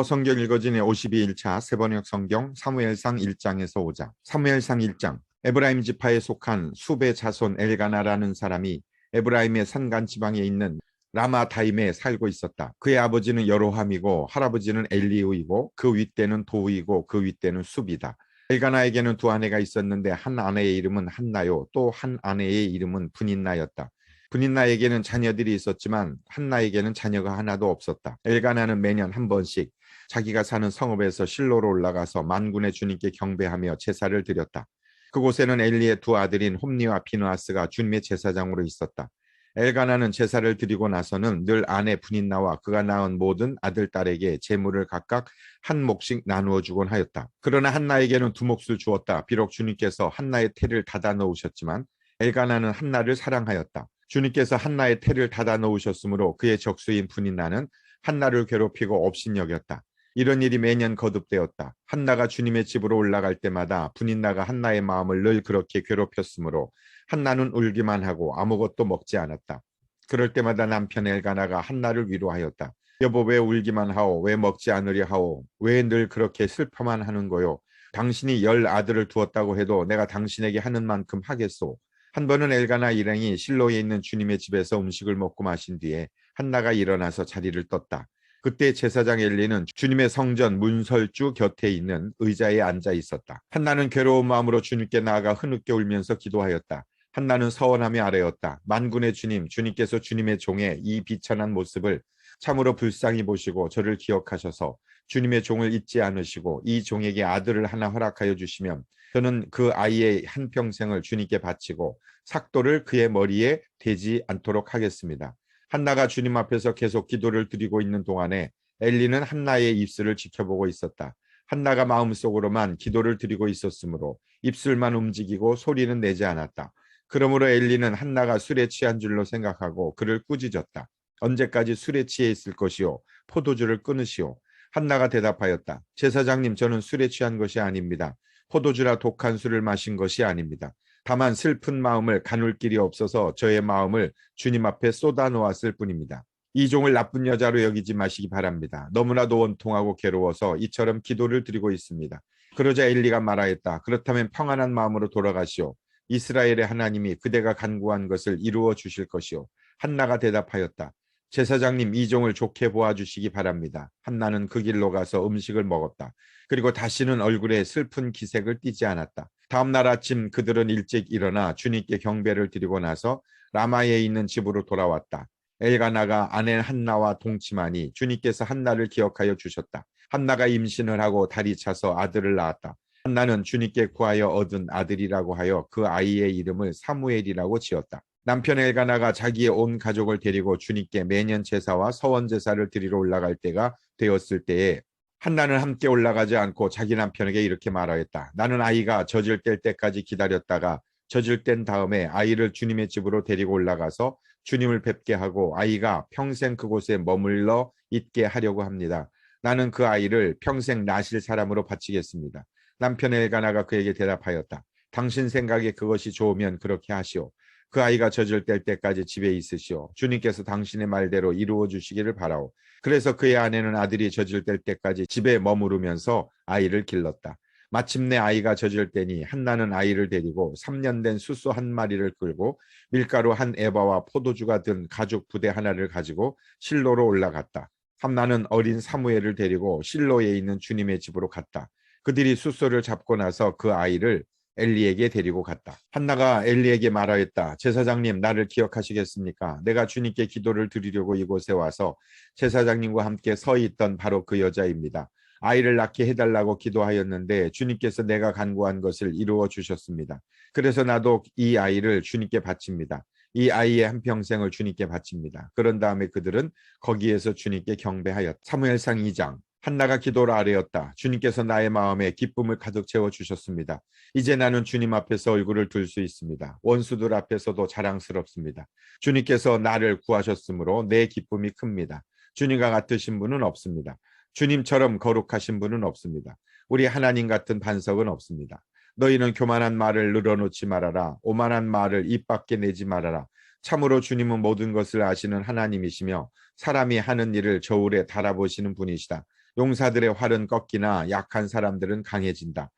성경 읽어진의 52일차 세번역 성경 사무엘상 1장에서 5장. 사무엘상 1장. 에브라임 지파에 속한 수베 자손 엘가나라는 사람이 에브라임의 산간 지방에 있는 라마다임에 살고 있었다. 그의 아버지는 여로함이고 할아버지는 엘리우이고 그 윗대는 도우이고 그 윗대는 숲이다. 엘가나에게는 두 아내가 있었는데 한 아내의 이름은 한나요, 또 한 아내의 이름은 분인나였다. 분인나에게는 자녀들이 있었지만 한나에게는 자녀가 하나도 없었다. 엘가나는 매년 한 번씩 자기가 사는 성읍에서 실로로 올라가서 만군의 주님께 경배하며 제사를 드렸다. 그곳에는 엘리의 두 아들인 홈니와 비느하스가 주님의 제사장으로 있었다. 엘가나는 제사를 드리고 나서는 늘 아내 분인나와 그가 낳은 모든 아들, 딸에게 제물을 각각 한 몫씩 나누어 주곤 하였다. 그러나 한나에게는 두 몫을 주었다. 비록 주님께서 한나의 태를 닫아 놓으셨지만 엘가나는 한나를 사랑하였다. 주님께서 한나의 태를 닫아 놓으셨으므로 그의 적수인 분인나는 한나를 괴롭히고 업신여겼다. 이런 일이 매년 거듭되었다. 한나가 주님의 집으로 올라갈 때마다 분인나가 한나의 마음을 늘 그렇게 괴롭혔으므로 한나는 울기만 하고 아무것도 먹지 않았다. 그럴 때마다 남편 엘가나가 한나를 위로하였다. 여보, 왜 울기만 하오? 왜 먹지 않으려 하오? 왜 늘 그렇게 슬퍼만 하는 거요? 당신이 10아들을 두었다고 해도 내가 당신에게 하는 만큼 하겠소. 한 번은 엘가나 일행이 실로에 있는 주님의 집에서 음식을 먹고 마신 뒤에 한나가 일어나서 자리를 떴다. 그때 제사장 엘리는 주님의 성전 문설주 곁에 있는 의자에 앉아 있었다. 한나는 괴로운 마음으로 주님께 나아가 흐느껴 울면서 기도하였다. 한나는 서원하며 아뢰었다. 만군의 주님, 주님께서 주님의 종의 이 비천한 모습을 참으로 불쌍히 보시고 저를 기억하셔서 주님의 종을 잊지 않으시고 이 종에게 아들을 하나 허락하여 주시면 저는 그 아이의 한평생을 주님께 바치고 삭도를 그의 머리에 대지 않도록 하겠습니다. 한나가 주님 앞에서 계속 기도를 드리고 있는 동안에 엘리는 한나의 입술을 지켜보고 있었다. 한나가 마음속으로만 기도를 드리고 있었으므로 입술만 움직이고 소리는 내지 않았다. 그러므로 엘리는 한나가 술에 취한 줄로 생각하고 그를 꾸짖었다. 언제까지 술에 취해 있을 것이요? 포도주를 끊으시오. 한나가 대답하였다. 제사장님, 저는 술에 취한 것이 아닙니다. 포도주라 독한 술을 마신 것이 아닙니다. 다만 슬픈 마음을 가눌 길이 없어서 저의 마음을 주님 앞에 쏟아놓았을 뿐입니다. 이 종을 나쁜 여자로 여기지 마시기 바랍니다. 너무나도 원통하고 괴로워서 이처럼 기도를 드리고 있습니다. 그러자 엘리가 말하였다. 그렇다면 평안한 마음으로 돌아가시오. 이스라엘의 하나님이 그대가 간구한 것을 이루어 주실 것이오. 한나가 대답하였다. 제사장님, 이 종을 좋게 보아주시기 바랍니다. 한나는 그 길로 가서 음식을 먹었다. 그리고 다시는 얼굴에 슬픈 기색을 띠지 않았다. 다음 날 아침 그들은 일찍 일어나 주님께 경배를 드리고 나서 라마에 있는 집으로 돌아왔다. 엘가나가 아내 한나와 동침하니 주님께서 한나를 기억하여 주셨다. 한나가 임신을 하고 달이 차서 아들을 낳았다. 한나는 주님께 구하여 얻은 아들이라고 하여 그 아이의 이름을 사무엘이라고 지었다. 남편 엘가나가 자기의 온 가족을 데리고 주님께 매년 제사와 서원 제사를 드리러 올라갈 때가 되었을 때에 한나는 함께 올라가지 않고 자기 남편에게 이렇게 말하였다. 나는 아이가 젖을 뗄 때까지 기다렸다가 젖을 뗀 다음에 아이를 주님의 집으로 데리고 올라가서 주님을 뵙게 하고 아이가 평생 그곳에 머물러 있게 하려고 합니다. 나는 그 아이를 평생 나실 사람으로 바치겠습니다. 남편 엘가나가 그에게 대답하였다. 당신 생각에 그것이 좋으면 그렇게 하시오. 그 아이가 젖을 뗄 때까지 집에 있으시오. 주님께서 당신의 말대로 이루어 주시기를 바라오. 그래서 그의 아내는 아들이 젖을 뗄 때까지 집에 머무르면서 아이를 길렀다. 마침내 아이가 젖을 때니 한나는 아이를 데리고 3년 된 숫소 한 마리를 끌고 밀가루 한 에바와 포도주가 든 가죽 부대 하나를 가지고 실로로 올라갔다. 한나는 어린 사무엘을 데리고 실로에 있는 주님의 집으로 갔다. 그들이 숫소를 잡고 나서 그 아이를 엘리에게 데리고 갔다. 한나가 엘리에게 말하였다. 제사장님, 나를 기억하시겠습니까? 내가 주님께 기도를 드리려고 이곳에 와서 제사장님과 함께 서 있던 바로 그 여자입니다. 아이를 낳게 해달라고 기도하였는데 주님께서 내가 간구한 것을 이루어 주셨습니다. 그래서 나도 이 아이를 주님께 바칩니다. 이 아이의 한평생을 주님께 바칩니다. 그런 다음에 그들은 거기에서 주님께 경배하였다. 사무엘상 2장. 한나가 기도를 아뢰었다. 주님께서 나의 마음에 기쁨을 가득 채워 주셨습니다. 이제 나는 주님 앞에서 얼굴을 들 수 있습니다. 원수들 앞에서도 자랑스럽습니다. 주님께서 나를 구하셨으므로 내 기쁨이 큽니다. 주님과 같으신 분은 없습니다. 주님처럼 거룩하신 분은 없습니다. 우리 하나님 같은 반석은 없습니다. 너희는 교만한 말을 늘어놓지 말아라. 오만한 말을 입 밖에 내지 말아라. 참으로 주님은 모든 것을 아시는 하나님이시며 사람이 하는 일을 저울에 달아보시는 분이시다. 용사들의 활은 꺾이나 약한 사람들은 강해진다.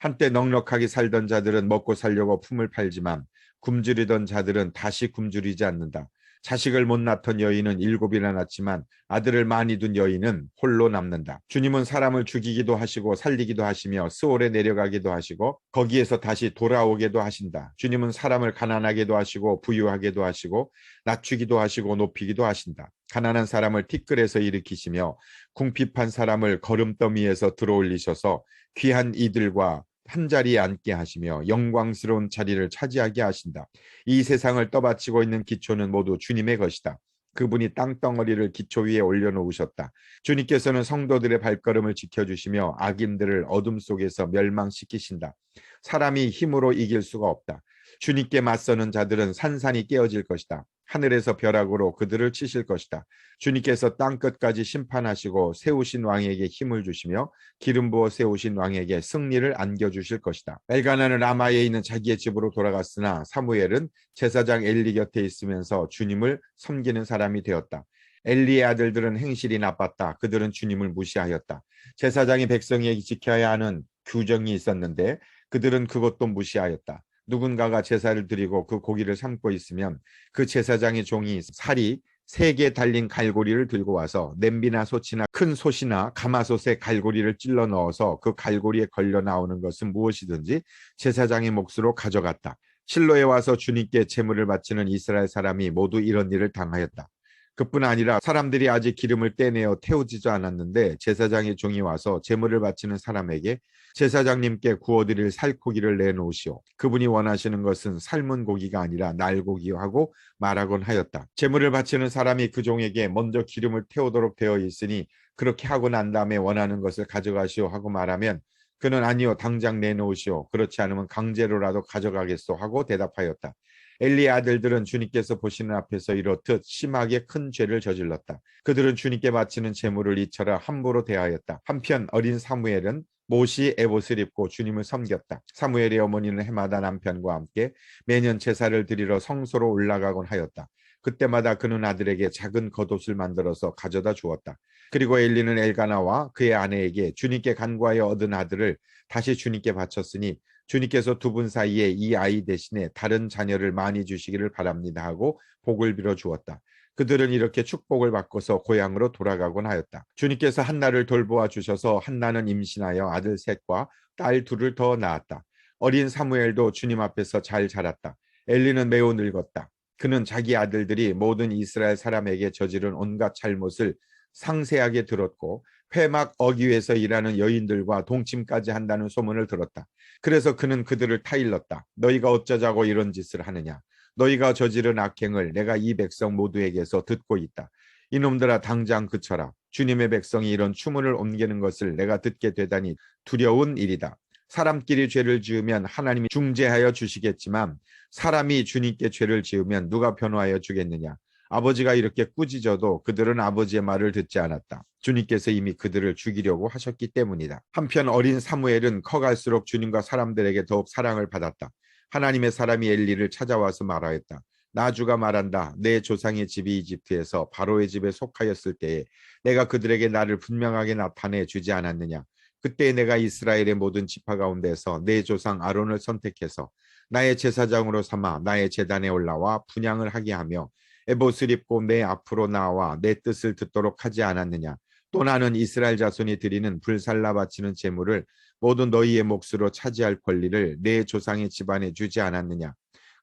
한때 넉넉하게 살던 자들은 먹고 살려고 품을 팔지만 굶주리던 자들은 다시 굶주리지 않는다. 자식을 못 낳던 여인은 7이나 낳지만 아들을 많이 둔 여인은 홀로 남는다. 주님은 사람을 죽이기도 하시고 살리기도 하시며 스올에 내려가기도 하시고 거기에서 다시 돌아오게도 하신다. 주님은 사람을 가난하게도 하시고 부유하게도 하시고 낮추기도 하시고 높이기도 하신다. 가난한 사람을 티끌에서 일으키시며 궁핍한 사람을 거름더미에서 들어올리셔서 귀한 이들과 한자리에 앉게 하시며 영광스러운 자리를 차지하게 하신다. 이 세상을 떠받치고 있는 기초는 모두 주님의 것이다. 그분이 땅덩어리를 기초 위에 올려놓으셨다. 주님께서는 성도들의 발걸음을 지켜주시며 악인들을 어둠 속에서 멸망시키신다. 사람이 힘으로 이길 수가 없다. 주님께 맞서는 자들은 산산이 깨어질 것이다. 하늘에서 벼락으로 그들을 치실 것이다. 주님께서 땅끝까지 심판하시고 세우신 왕에게 힘을 주시며 기름 부어 세우신 왕에게 승리를 안겨주실 것이다. 엘가나는 라마에 있는 자기의 집으로 돌아갔으나 사무엘은 제사장 엘리 곁에 있으면서 주님을 섬기는 사람이 되었다. 엘리의 아들들은 행실이 나빴다. 그들은 주님을 무시하였다. 제사장이 백성에게 지켜야 하는 규정이 있었는데 그들은 그것도 무시하였다. 누군가가 제사를 드리고 그 고기를 삶고 있으면 그 제사장의 종이 살이 3개 달린 갈고리를 들고 와서 냄비나 솥이나 큰 솥이나 가마솥에 갈고리를 찔러 넣어서 그 갈고리에 걸려 나오는 것은 무엇이든지 제사장의 몫으로 가져갔다. 실로에 와서 주님께 제물을 바치는 이스라엘 사람이 모두 이런 일을 당하였다. 그뿐 아니라 사람들이 아직 기름을 떼내어 태우지도 않았는데 제사장의 종이 와서 제물을 바치는 사람에게 제사장님께 구워드릴 살코기를 내놓으시오. 그분이 원하시는 것은 삶은 고기가 아니라 날고기하고 말하곤 하였다. 제물을 바치는 사람이 그 종에게 먼저 기름을 태우도록 되어 있으니 그렇게 하고 난 다음에 원하는 것을 가져가시오 하고 말하면 그는 아니요 당장 내놓으시오. 그렇지 않으면 강제로라도 가져가겠소 하고 대답하였다. 엘리의 아들들은 주님께서 보시는 앞에서 이렇듯 심하게 큰 죄를 저질렀다. 그들은 주님께 바치는 제물을 이처럼 함부로 대하였다. 한편 어린 사무엘은 못이 에봇을 입고 주님을 섬겼다. 사무엘의 어머니는 해마다 남편과 함께 매년 제사를 드리러 성소로 올라가곤 하였다. 그때마다 그는 아들에게 작은 겉옷을 만들어서 가져다 주었다. 그리고 엘리는 엘가나와 그의 아내에게 주님께 간구하여 얻은 아들을 다시 주님께 바쳤으니 주님께서 두 분 사이에 이 아이 대신에 다른 자녀를 많이 주시기를 바랍니다 하고 복을 빌어 주었다. 그들은 이렇게 축복을 받고서 고향으로 돌아가곤 하였다. 주님께서 한나를 돌보아 주셔서 한나는 임신하여 아들 셋과 딸 둘을 더 낳았다. 어린 사무엘도 주님 앞에서 잘 자랐다. 엘리는 매우 늙었다. 그는 자기 아들들이 모든 이스라엘 사람에게 저지른 온갖 잘못을 상세하게 들었고 회막 어귀에서 일하는 여인들과 동침까지 한다는 소문을 들었다. 그래서 그는 그들을 타일렀다. 너희가 어쩌자고 이런 짓을 하느냐. 너희가 저지른 악행을 내가 이 백성 모두에게서 듣고 있다. 이놈들아 당장 그쳐라. 주님의 백성이 이런 추문을 옮기는 것을 내가 듣게 되다니 두려운 일이다. 사람끼리 죄를 지으면 하나님이 중재하여 주시겠지만 사람이 주님께 죄를 지으면 누가 변호하여 주겠느냐. 아버지가 이렇게 꾸짖어도 그들은 아버지의 말을 듣지 않았다. 주님께서 이미 그들을 죽이려고 하셨기 때문이다. 한편 어린 사무엘은 커갈수록 주님과 사람들에게 더욱 사랑을 받았다. 하나님의 사람이 엘리를 찾아와서 말하였다. 나주가 말한다. 내 조상의 집이 이집트에서 바로의 집에 속하였을 때에 내가 그들에게 나를 분명하게 나타내 주지 않았느냐. 그때 내가 이스라엘의 모든 지파 가운데서 내 조상 아론을 선택해서 나의 제사장으로 삼아 나의 제단에 올라와 분향을 하게 하며 에봇을 입고 내 앞으로 나와 내 뜻을 듣도록 하지 않았느냐. 또 나는 이스라엘 자손이 드리는 불살라 바치는 제물을 모든 너희의 몫으로 차지할 권리를 내 조상의 집안에 주지 않았느냐.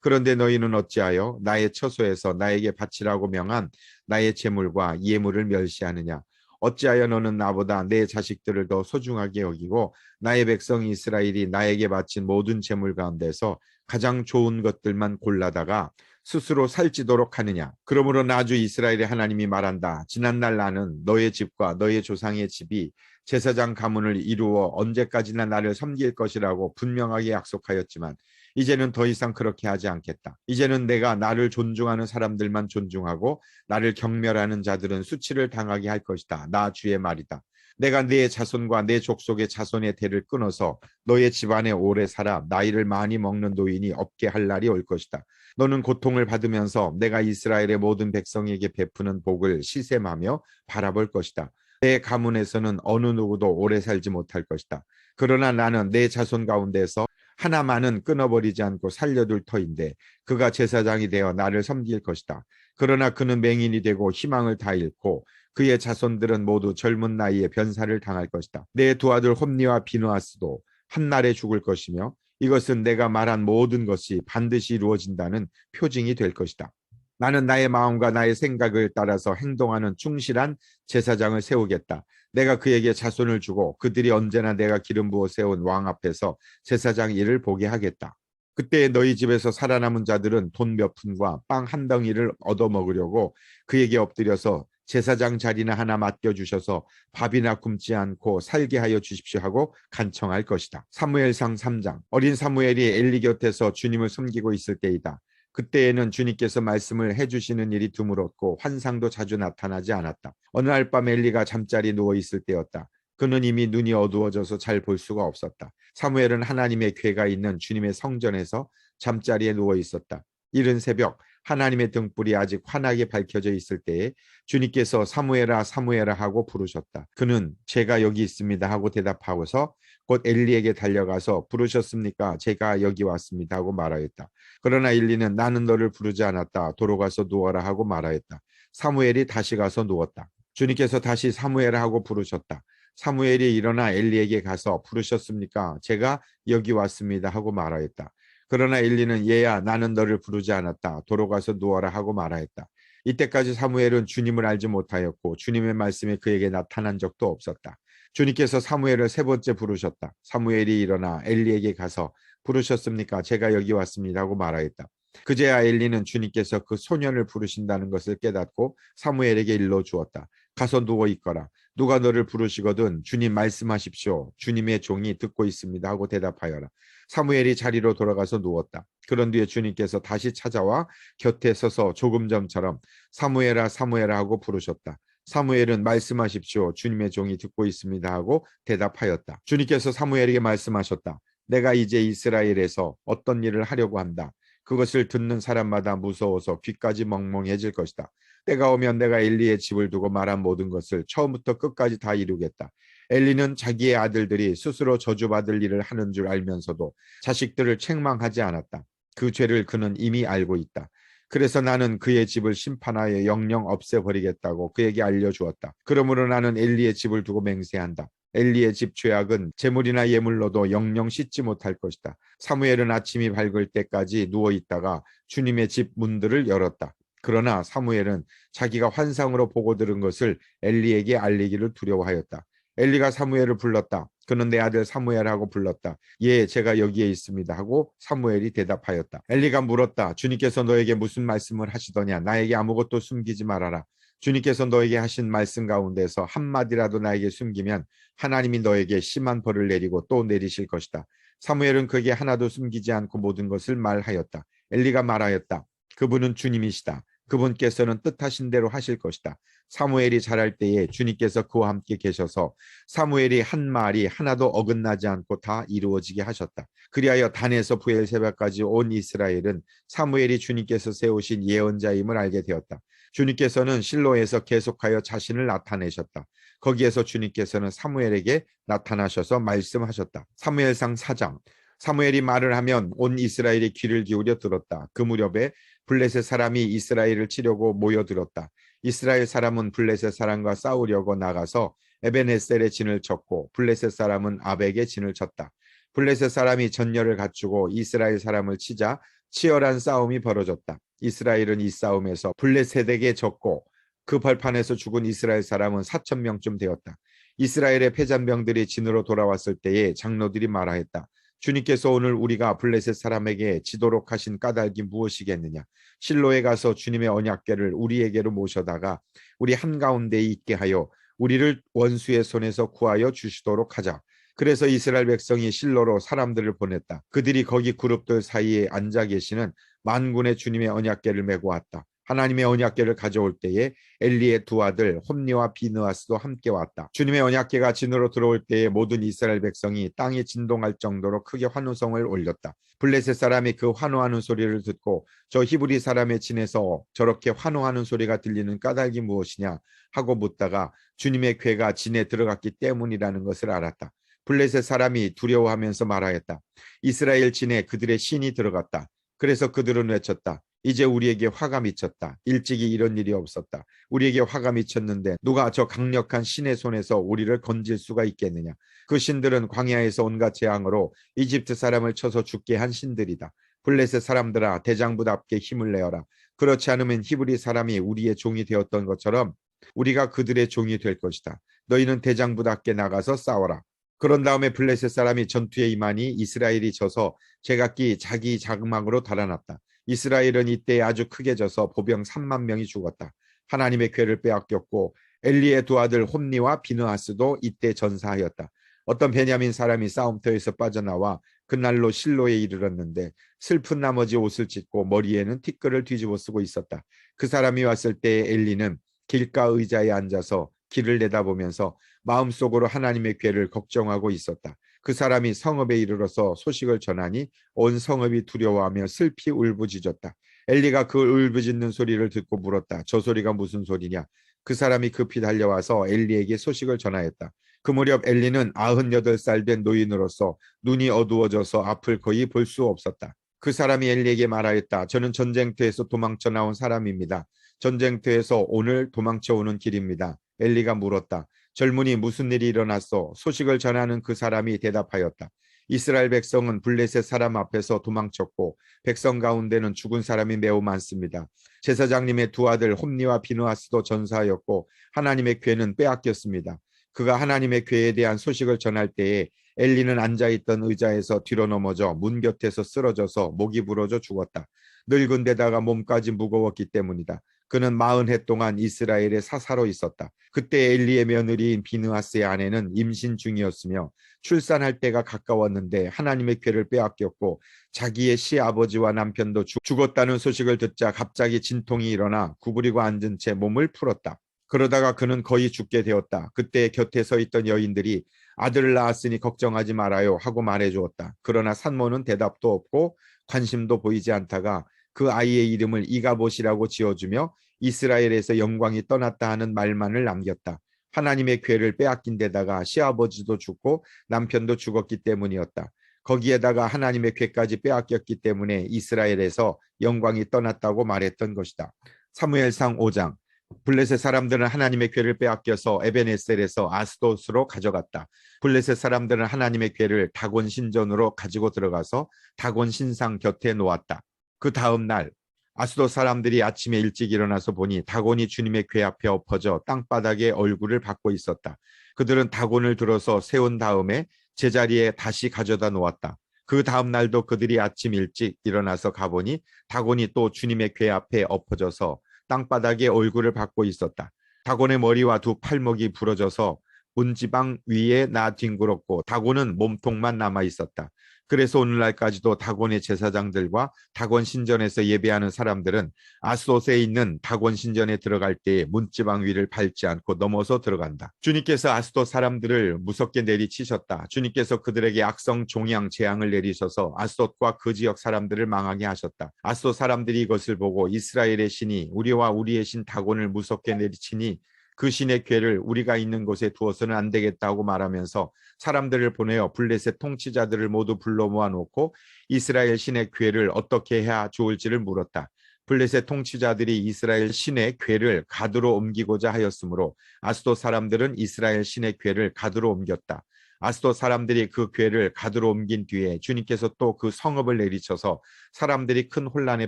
그런데 너희는 어찌하여 나의 처소에서 나에게 바치라고 명한 나의 제물과 예물을 멸시하느냐. 어찌하여 너는 나보다 내 자식들을 더 소중하게 여기고 나의 백성 이스라엘이 나에게 바친 모든 제물 가운데서 가장 좋은 것들만 골라다가 스스로 살찌도록 하느냐. 그러므로 나주 이스라엘의 하나님이 말한다. 지난날 나는 너의 집과 너의 조상의 집이 제사장 가문을 이루어 언제까지나 나를 섬길 것이라고 분명하게 약속하였지만 이제는 더 이상 그렇게 하지 않겠다. 이제는 내가 나를 존중하는 사람들만 존중하고 나를 경멸하는 자들은 수치를 당하게 할 것이다. 나 주의 말이다. 내가 네 자손과 내 족속의 자손의 대를 끊어서 너의 집안에 오래 살아 나이를 많이 먹는 노인이 없게 할 날이 올 것이다. 너는 고통을 받으면서 내가 이스라엘의 모든 백성에게 베푸는 복을 시샘하며 바라볼 것이다. 내 가문에서는 어느 누구도 오래 살지 못할 것이다. 그러나 나는 내 자손 가운데서 하나만은 끊어버리지 않고 살려둘 터인데 그가 제사장이 되어 나를 섬길 것이다. 그러나 그는 맹인이 되고 희망을 다 잃고 그의 자손들은 모두 젊은 나이에 변사를 당할 것이다. 내 두 아들 홈니와 비느하스도 한날에 죽을 것이며 이것은 내가 말한 모든 것이 반드시 이루어진다는 표징이 될 것이다. 나는 나의 마음과 나의 생각을 따라서 행동하는 충실한 제사장을 세우겠다. 내가 그에게 자손을 주고 그들이 언제나 내가 기름 부어 세운 왕 앞에서 제사장 일을 보게 하겠다. 그때 너희 집에서 살아남은 자들은 돈 몇 푼과 빵 한 덩이를 얻어먹으려고 그에게 엎드려서 제사장 자리나 하나 맡겨주셔서 밥이나 굶지 않고 살게 하여 주십시오 하고 간청할 것이다. 사무엘상 3장. 어린 사무엘이 엘리 곁에서 주님을 섬기고 있을 때이다. 그때에는 주님께서 말씀을 해주시는 일이 드물었고 환상도 자주 나타나지 않았다. 어느 날 밤 엘리가 잠자리 누워 있을 때였다. 그는 이미 눈이 어두워져서 잘 볼 수가 없었다. 사무엘은 하나님의 궤가 있는 주님의 성전에서 잠자리에 누워 있었다. 이른 새벽 하나님의 등불이 아직 환하게 밝혀져 있을 때에 주님께서 사무엘아 사무엘아 하고 부르셨다. 그는 제가 여기 있습니다 하고 대답하고서 곧 엘리에게 달려가서 부르셨습니까? 제가 여기 왔습니다 하고 말하였다. 그러나 엘리는 나는 너를 부르지 않았다. 도로 가서 누워라 하고 말하였다. 사무엘이 다시 가서 누웠다. 주님께서 다시 사무엘아 하고 부르셨다. 사무엘이 일어나 엘리에게 가서 부르셨습니까? 제가 여기 왔습니다 하고 말하였다. 그러나 엘리는 얘야 나는 너를 부르지 않았다. 도로 가서 누워라 하고 말하였다. 이때까지 사무엘은 주님을 알지 못하였고 주님의 말씀이 그에게 나타난 적도 없었다. 주님께서 사무엘을 세 번째 부르셨다. 사무엘이 일어나 엘리에게 가서 부르셨습니까? 제가 여기 왔습니다 하고 말하였다. 그제야 엘리는 주님께서 그 소년을 부르신다는 것을 깨닫고 사무엘에게 일러 주었다. 가서 누워 있거라. 누가 너를 부르시거든 주님 말씀하십시오. 주님의 종이 듣고 있습니다 하고 대답하여라. 사무엘이 자리로 돌아가서 누웠다. 그런 뒤에 주님께서 다시 찾아와 곁에 서서 조금 전처럼 사무엘아 사무엘아 하고 부르셨다. 사무엘은 말씀하십시오. 주님의 종이 듣고 있습니다 하고 대답하였다. 주님께서 사무엘에게 말씀하셨다. 내가 이제 이스라엘에서 어떤 일을 하려고 한다. 그것을 듣는 사람마다 무서워서 귀까지 멍멍해질 것이다. 때가 오면 내가 엘리의 집을 두고 말한 모든 것을 처음부터 끝까지 다 이루겠다. 엘리는 자기의 아들들이 스스로 저주받을 일을 하는 줄 알면서도 자식들을 책망하지 않았다. 그 죄를 그는 이미 알고 있다. 그래서 나는 그의 집을 심판하여 영영 없애버리겠다고 그에게 알려주었다. 그러므로 나는 엘리의 집을 두고 맹세한다. 엘리의 집 죄악은 제물이나 예물로도 영영 씻지 못할 것이다. 사무엘은 아침이 밝을 때까지 누워있다가 주님의 집 문들을 열었다. 그러나 사무엘은 자기가 환상으로 보고 들은 것을 엘리에게 알리기를 두려워하였다. 엘리가 사무엘을 불렀다. 그는 내 아들 사무엘하고 불렀다. 예, 제가 여기에 있습니다 하고 사무엘이 대답하였다. 엘리가 물었다. 주님께서 너에게 무슨 말씀을 하시더냐? 나에게 아무것도 숨기지 말아라. 주님께서 너에게 하신 말씀 가운데서 한마디라도 나에게 숨기면 하나님이 너에게 심한 벌을 내리고 또 내리실 것이다. 사무엘은 그에게 하나도 숨기지 않고 모든 것을 말하였다. 엘리가 말하였다. 그분은 주님이시다. 그분께서는 뜻하신 대로 하실 것이다. 사무엘이 자랄 때에 주님께서 그와 함께 계셔서 사무엘이 한 말이 하나도 어긋나지 않고 다 이루어지게 하셨다. 그리하여 단에서 브엘세바까지 온 이스라엘은 사무엘이 주님께서 세우신 예언자임을 알게 되었다. 주님께서는 실로에서 계속하여 자신을 나타내셨다. 거기에서 주님께서는 사무엘에게 나타나셔서 말씀하셨다. 사무엘상 4장. 사무엘이 말을 하면 온 이스라엘이 귀를 기울여 들었다. 그 무렵에 블레셋 사람이 이스라엘을 치려고 모여들었다. 이스라엘 사람은 블레셋 사람과 싸우려고 나가서 에벤에셀의 진을 쳤고 블레셋 사람은 아벡의 진을 쳤다. 블레셋 사람이 전열을 갖추고 이스라엘 사람을 치자 치열한 싸움이 벌어졌다. 이스라엘은 이 싸움에서 블레셋에게 졌고 그 벌판에서 죽은 이스라엘 사람은 4천 명쯤 되었다. 이스라엘의 패잔병들이 진으로 돌아왔을 때에 장로들이 말하였다. 주님께서 오늘 우리가 블레셋 사람에게 지도록 하신 까닭이 무엇이겠느냐? 실로에 가서 주님의 언약궤를 우리에게로 모셔다가 우리 한가운데에 있게 하여 우리를 원수의 손에서 구하여 주시도록 하자. 그래서 이스라엘 백성이 실로로 사람들을 보냈다. 그들이 거기 그룹들 사이에 앉아 계시는 만군의 주님의 언약궤를 메고 왔다. 하나님의 언약궤를 가져올 때에 엘리의 두 아들 홈니와 비느하스도 함께 왔다. 주님의 언약궤가 진으로 들어올 때에 모든 이스라엘 백성이 땅에 진동할 정도로 크게 환호성을 올렸다. 블레셋 사람이 그 환호하는 소리를 듣고 저 히브리 사람의 진에서 저렇게 환호하는 소리가 들리는 까닭이 무엇이냐 하고 묻다가 주님의 궤가 진에 들어갔기 때문이라는 것을 알았다. 블레셋 사람이 두려워하면서 말하였다. 이스라엘 진에 그들의 신이 들어갔다. 그래서 그들은 외쳤다. 이제 우리에게 화가 미쳤다. 일찍이 이런 일이 없었다. 우리에게 화가 미쳤는데 누가 저 강력한 신의 손에서 우리를 건질 수가 있겠느냐. 그 신들은 광야에서 온갖 재앙으로 이집트 사람을 쳐서 죽게 한 신들이다. 블레셋 사람들아, 대장부답게 힘을 내어라. 그렇지 않으면 히브리 사람이 우리의 종이 되었던 것처럼 우리가 그들의 종이 될 것이다. 너희는 대장부답게 나가서 싸워라. 그런 다음에 블레셋 사람이 전투에 임하니 이스라엘이 져서 제각기 자기 장막으로 달아났다. 이스라엘은 이때 아주 크게 져서 보병 3만 명이 죽었다. 하나님의 궤를 빼앗겼고 엘리의 두 아들 홈니와 비느하스도 이때 전사하였다. 어떤 베냐민 사람이 싸움터에서 빠져나와 그날로 실로에 이르렀는데 슬픈 나머지 옷을 찢고 머리에는 티끌을 뒤집어 쓰고 있었다. 그 사람이 왔을 때 엘리는 길가 의자에 앉아서 길을 내다보면서 마음속으로 하나님의 궤를 걱정하고 있었다. 그 사람이 성읍에 이르러서 소식을 전하니 온 성읍이 두려워하며 슬피 울부짖었다. 엘리가 그 울부짖는 소리를 듣고 물었다. 저 소리가 무슨 소리냐? 그 사람이 급히 달려와서 엘리에게 소식을 전하였다. 그 무렵 엘리는 98살 된 노인으로서 눈이 어두워져서 앞을 거의 볼 수 없었다. 그 사람이 엘리에게 말하였다. 저는 전쟁터에서 도망쳐 나온 사람입니다. 전쟁터에서 오늘 도망쳐 오는 길입니다. 엘리가 물었다. 젊은이 무슨 일이 일어났어? 소식을 전하는 그 사람이 대답하였다. 이스라엘 백성은 블레셋 사람 앞에서 도망쳤고 백성 가운데는 죽은 사람이 매우 많습니다. 제사장님의 두 아들 홈니와 비느하스도 전사하였고 하나님의 궤는 빼앗겼습니다. 그가 하나님의 궤에 대한 소식을 전할 때에 엘리는 앉아있던 의자에서 뒤로 넘어져 문 곁에서 쓰러져서 목이 부러져 죽었다. 늙은 데다가 몸까지 무거웠기 때문이다. 그는 40해 동안 이스라엘의 사사로 있었다. 그때 엘리의 며느리인 비느하스의 아내는 임신 중이었으며 출산할 때가 가까웠는데 하나님의 궤를 빼앗겼고 자기의 시아버지와 남편도 죽었다는 소식을 듣자 갑자기 진통이 일어나 구부리고 앉은 채 몸을 풀었다. 그러다가 그는 거의 죽게 되었다. 그때 곁에 서 있던 여인들이 아들을 낳았으니 걱정하지 말아요 하고 말해주었다. 그러나 산모는 대답도 없고 관심도 보이지 않다가 그 아이의 이름을 이가봇이라고 지어주며 이스라엘에서 영광이 떠났다 하는 말만을 남겼다. 하나님의 궤를 빼앗긴 데다가 시아버지도 죽고 남편도 죽었기 때문이었다. 거기에다가 하나님의 궤까지 빼앗겼기 때문에 이스라엘에서 영광이 떠났다고 말했던 것이다. 사무엘상 5장. 블레셋 사람들은 하나님의 궤를 빼앗겨서 에벤에셀에서 아스돗으로 가져갔다. 블레셋 사람들은 하나님의 궤를 다곤 신전으로 가지고 들어가서 다곤 신상 곁에 놓았다. 그 다음 날 아스돗 사람들이 아침에 일찍 일어나서 보니 다곤이 주님의 궤 앞에 엎어져 땅바닥에 얼굴을 받고 있었다. 그들은 다곤을 들어서 세운 다음에 제자리에 다시 가져다 놓았다. 그 다음 날도 그들이 아침 일찍 일어나서 가보니 다곤이 또 주님의 궤 앞에 엎어져서 땅바닥에 얼굴을 받고 있었다. 다곤의 머리와 두 팔목이 부러져서 문지방 위에 뒹굴었고 다곤은 몸통만 남아 있었다. 그래서 오늘날까지도 다곤의 제사장들과 다곤 신전에서 예배하는 사람들은 아스돗에 있는 다곤 신전에 들어갈 때 문지방 위를 밟지 않고 넘어서 들어간다. 주님께서 아스돗 사람들을 무섭게 내리치셨다. 주님께서 그들에게 악성 종양 재앙을 내리셔서 아스돗과 그 지역 사람들을 망하게 하셨다. 아스돗 사람들이 이것을 보고 이스라엘의 신이 우리와 우리의 신 다곤을 무섭게 내리치니 그 신의 궤를 우리가 있는 곳에 두어서는 안 되겠다고 말하면서 사람들을 보내어 블레셋 통치자들을 모두 불러 모아놓고 이스라엘 신의 궤를 어떻게 해야 좋을지를 물었다. 블레셋 통치자들이 이스라엘 신의 궤를 가드로 옮기고자 하였으므로 아스돗 사람들은 이스라엘 신의 궤를 가드로 옮겼다. 아스돗 사람들이 그 궤를 가드로 옮긴 뒤에 주님께서 또 그 성읍을 내리쳐서 사람들이 큰 혼란에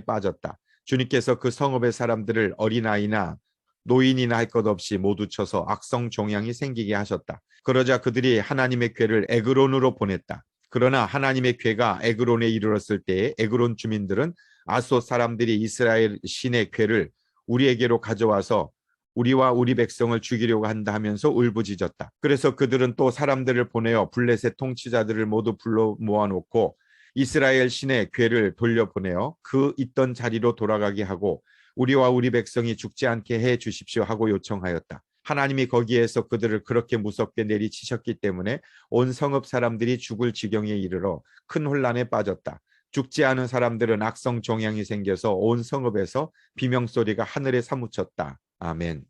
빠졌다. 주님께서 그 성읍의 사람들을 어린아이나 노인이나 할 것 없이 모두 쳐서 악성 종양이 생기게 하셨다. 그러자 그들이 하나님의 궤를 에그론으로 보냈다. 그러나 하나님의 궤가 에그론에 이르렀을 때에 에그론 주민들은 아스돗 사람들이 이스라엘 신의 궤를 우리에게로 가져와서 우리와 우리 백성을 죽이려고 한다 하면서 울부짖었다. 그래서 그들은 또 사람들을 보내어 블레셋 통치자들을 모두 불러 모아놓고 이스라엘 신의 궤를 돌려보내어 그 있던 자리로 돌아가게 하고 우리와 우리 백성이 죽지 않게 해 주십시오 하고 요청하였다. 하나님이 거기에서 그들을 그렇게 무섭게 내리치셨기 때문에 온 성읍 사람들이 죽을 지경에 이르러 큰 혼란에 빠졌다. 죽지 않은 사람들은 악성 종양이 생겨서 온 성읍에서 비명소리가 하늘에 사무쳤다. 아멘.